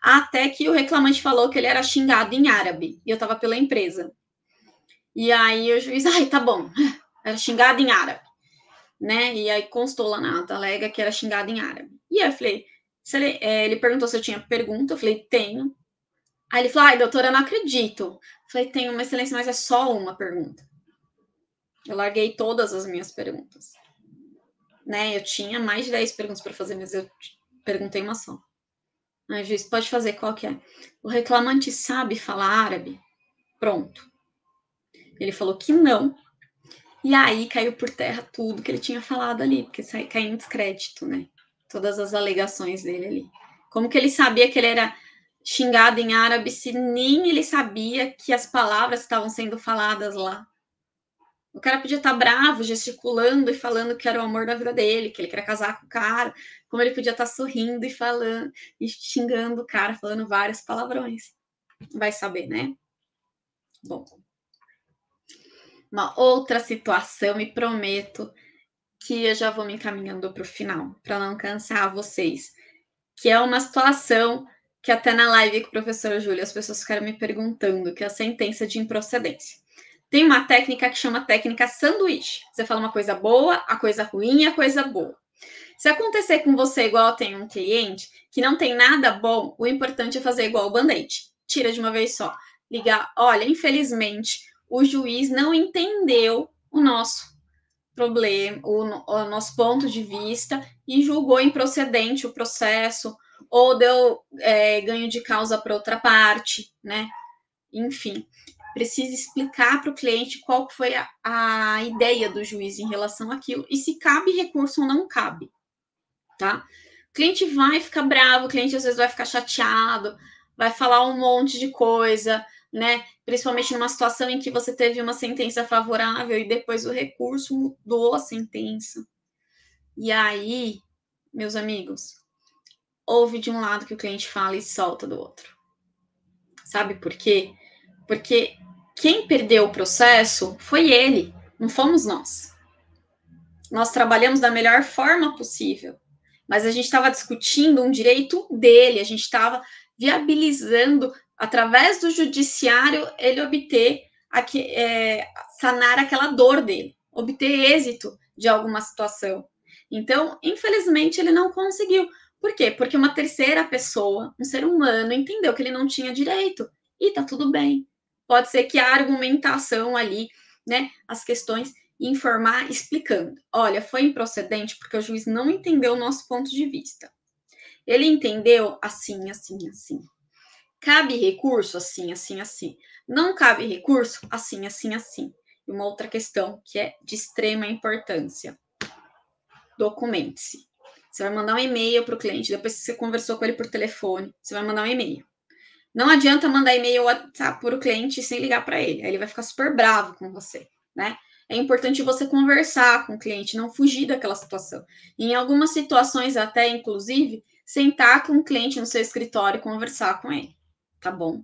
Até que o reclamante falou que ele era xingado em árabe, e eu estava pela empresa. E aí o juiz, ai, tá bom, era xingado em árabe, né? E aí constou lá na ata, alega que era xingado em árabe. E aí eu falei, ele perguntou se eu tinha pergunta, eu falei, tenho. Aí ele falou, ai, doutora, eu não acredito. Eu falei, tenho, uma excelência, mas é só uma pergunta. Eu larguei todas as minhas perguntas. Né? Eu tinha mais de 10 perguntas para fazer, mas eu perguntei uma só. Aí, juiz, pode fazer, qual que é? O reclamante sabe falar árabe? Pronto. Ele falou que não. E aí caiu por terra tudo que ele tinha falado ali, porque caiu em descrédito, né? Todas as alegações dele ali. Como que ele sabia que ele era xingado em árabe se nem ele sabia que as palavras estavam sendo faladas lá? O cara podia estar bravo, gesticulando e falando que era o amor da vida dele, que ele queria casar com o cara. Como ele podia estar sorrindo e falando, e xingando o cara, falando vários palavrões. Vai saber, né? Bom. Uma outra situação, e prometo que eu já vou me encaminhando para o final, para não cansar vocês. Que é uma situação que até na live com o professor Júlio as pessoas ficaram me perguntando, que é a sentença de improcedência. Tem uma técnica que chama técnica sanduíche. Você fala uma coisa boa, a coisa ruim e a coisa boa. Se acontecer com você igual tem um cliente que não tem nada bom, o importante é fazer igual o band-aid. Tira de uma vez só. Ligar, olha, infelizmente, o juiz não entendeu o nosso problema, o nosso ponto de vista e julgou improcedente o processo ou deu ganho de causa para outra parte, né? Enfim, precisa explicar para o cliente qual foi a ideia do juiz em relação àquilo e se cabe recurso ou não cabe, tá? O cliente vai ficar bravo, o cliente às vezes vai ficar chateado, vai falar um monte de coisa, né? Principalmente numa situação em que você teve uma sentença favorável e depois o recurso mudou a sentença. E aí, meus amigos, ouve de um lado que o cliente fala e solta do outro. Sabe por quê? Porque quem perdeu o processo foi ele, não fomos nós. Nós trabalhamos da melhor forma possível, mas a gente estava discutindo um direito dele, a gente estava viabilizando, através do judiciário, ele obter, sanar aquela dor dele, obter êxito de alguma situação. Então, infelizmente, ele não conseguiu. Por quê? Porque uma terceira pessoa, um ser humano, entendeu que ele não tinha direito. E tá tudo bem. Pode ser que a argumentação ali, né, as questões, informar explicando. Olha, foi improcedente porque o juiz não entendeu o nosso ponto de vista. Ele entendeu assim, assim, assim. Cabe recurso assim, assim, assim. Não cabe recurso assim, assim, assim. E uma outra questão que é de extrema importância. Documente-se. Você vai mandar um e-mail para o cliente, depois que você conversou com ele por telefone, você vai mandar um e-mail. Não adianta mandar e-mail ou WhatsApp para o cliente sem ligar para ele. Aí ele vai ficar super bravo com você, né? É importante você conversar com o cliente, não fugir daquela situação. E em algumas situações, até inclusive, sentar com o cliente no seu escritório e conversar com ele, tá bom?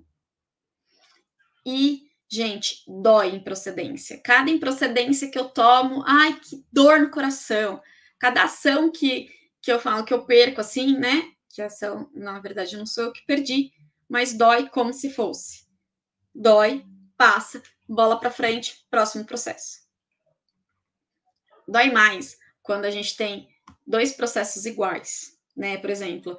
E, gente, dói improcedência. Cada improcedência que eu tomo, ai, que dor no coração. Cada ação que eu falo que eu perco, assim, né? Que ação, na verdade, não sou eu que perdi, mas dói como se fosse. Dói, passa, bola para frente, próximo processo. Dói mais quando a gente tem dois processos iguais, né? Por exemplo,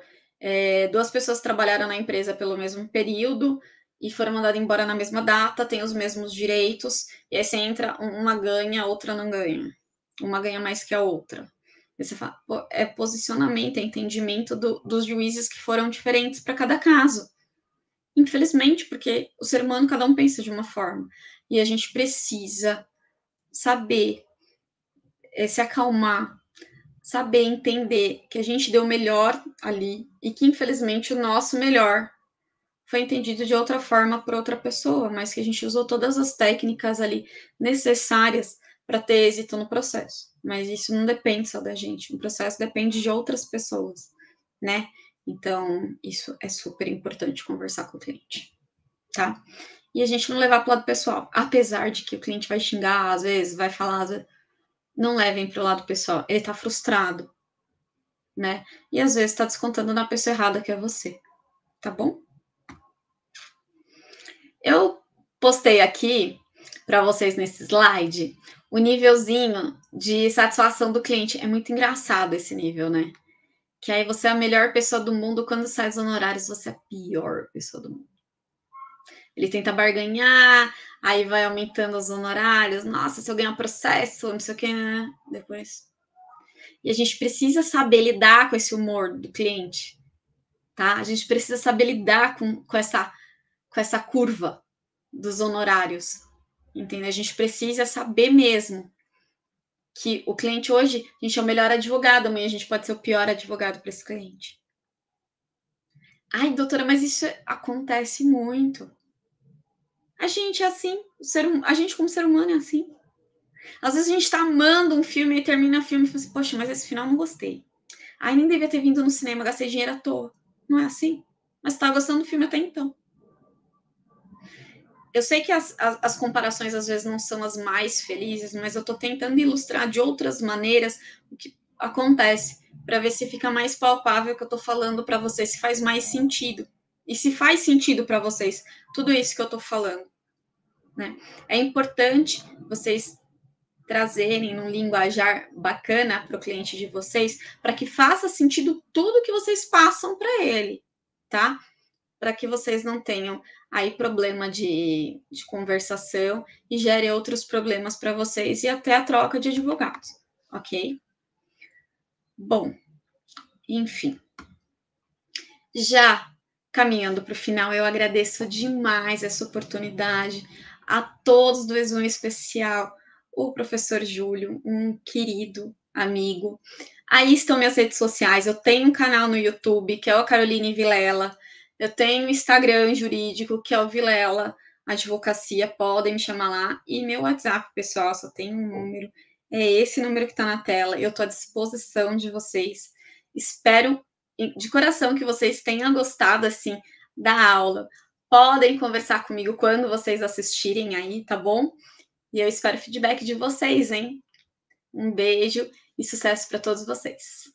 duas pessoas trabalharam na empresa pelo mesmo período e foram mandadas embora na mesma data, têm os mesmos direitos, e aí você entra, uma ganha, a outra não ganha. Uma ganha mais que a outra. E você fala, é posicionamento, é entendimento dos juízes que foram diferentes para cada caso. Infelizmente, porque o ser humano, cada um pensa de uma forma. E a gente precisa saber se acalmar, saber entender que a gente deu o melhor ali e que, infelizmente, o nosso melhor foi entendido de outra forma por outra pessoa, mas que a gente usou todas as técnicas ali necessárias para ter êxito no processo. Mas isso não depende só da gente, o processo depende de outras pessoas, né? Então, isso é super importante conversar com o cliente, tá? e a gente não levar para o lado pessoal. Apesar de que o cliente vai xingar, às vezes, vai falar, às vezes, não levem para o lado pessoal. Ele está frustrado, né? E às vezes está descontando na pessoa errada, que é você, tá bom? Eu postei aqui para vocês nesse slide o nívelzinho de satisfação do cliente. É muito engraçado esse nível, né? Que aí você é a melhor pessoa do mundo, quando sai dos honorários, você é a pior pessoa do mundo. Ele tenta barganhar, aí vai aumentando os honorários. Nossa, se eu ganhar processo, não sei o que, né? Depois. E a gente precisa saber lidar com esse humor do cliente, tá? A gente precisa saber lidar com essa curva dos honorários, entendeu? A gente precisa saber mesmo que o cliente hoje, a gente é o melhor advogado, amanhã a gente pode ser o pior advogado para esse cliente. Ai, doutora, mas isso acontece muito. A gente é assim, a gente como ser humano é assim. Às vezes a gente tá amando um filme e termina o filme e fala assim, poxa, mas esse final eu não gostei. Ai, nem devia ter vindo no cinema, gastei dinheiro à toa. Não é assim? Mas tá gostando do filme até então. Eu sei que as comparações às vezes não são as mais felizes, mas eu tô tentando ilustrar de outras maneiras o que acontece, para ver se fica mais palpável o que eu tô falando para vocês, se faz mais sentido. E se faz sentido para vocês tudo isso que eu tô falando, né? É importante vocês trazerem num linguajar bacana para o cliente de vocês, para que faça sentido tudo que vocês passam para ele, tá? Para que vocês não tenham aí problema de conversação e gere outros problemas para vocês e até a troca de advogados, ok? Bom, enfim. Já caminhando para o final, eu agradeço demais essa oportunidade a todos do Exum Especial, o professor Júlio, um querido amigo. Aí estão minhas redes sociais. Eu tenho um canal no YouTube, que é o Caroline Vilela. Eu tenho um Instagram jurídico, que é o Vilela Advocacia. Podem me chamar lá. E meu WhatsApp, pessoal, só tem um número. É esse número que está na tela. Eu estou à disposição de vocês. Espero de coração que vocês tenham gostado, assim, da aula. Podem conversar comigo quando vocês assistirem aí, tá bom? E eu espero feedback de vocês, hein? Um beijo e sucesso para todos vocês.